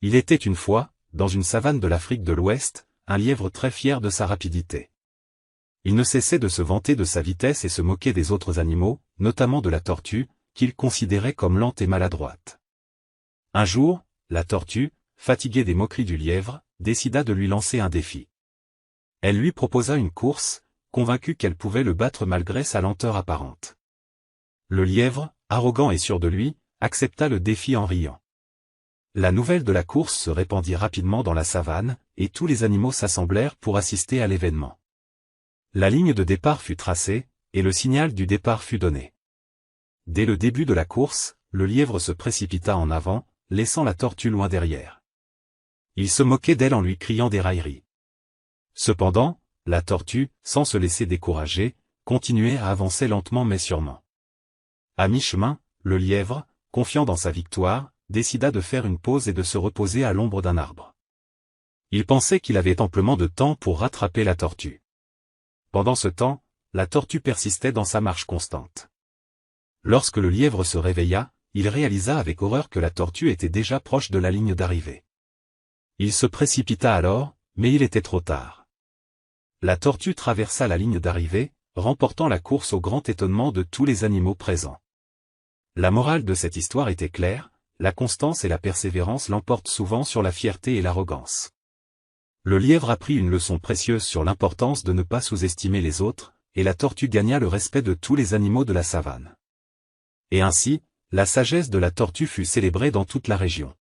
Il était une fois, dans une savane de l'Afrique de l'Ouest, un lièvre très fier de sa rapidité. Il ne cessait de se vanter de sa vitesse et se moquer des autres animaux, notamment de la tortue, qu'il considérait comme lente et maladroite. Un jour, la tortue, fatiguée des moqueries du lièvre, décida de lui lancer un défi. Elle lui proposa une course, convaincue qu'elle pouvait le battre malgré sa lenteur apparente. Le lièvre, arrogant et sûr de lui, accepta le défi en riant. La nouvelle de la course se répandit rapidement dans la savane, et tous les animaux s'assemblèrent pour assister à l'événement. La ligne de départ fut tracée, et le signal du départ fut donné. Dès le début de la course, le lièvre se précipita en avant, laissant la tortue loin derrière. Il se moquait d'elle en lui criant des railleries. Cependant, la tortue, sans se laisser décourager, continuait à avancer lentement mais sûrement. À mi-chemin, le lièvre, confiant dans sa victoire, décida de faire une pause et de se reposer à l'ombre d'un arbre. Il pensait qu'il avait amplement de temps pour rattraper la tortue. Pendant ce temps, la tortue persistait dans sa marche constante. Lorsque le lièvre se réveilla, il réalisa avec horreur que la tortue était déjà proche de la ligne d'arrivée. Il se précipita alors, mais il était trop tard. La tortue traversa la ligne d'arrivée, remportant la course au grand étonnement de tous les animaux présents. La morale de cette histoire était claire, la constance et la persévérance l'emportent souvent sur la fierté et l'arrogance. Le lièvre apprit une leçon précieuse sur l'importance de ne pas sous-estimer les autres, et la tortue gagna le respect de tous les animaux de la savane. Et ainsi, la sagesse de la tortue fut célébrée dans toute la région.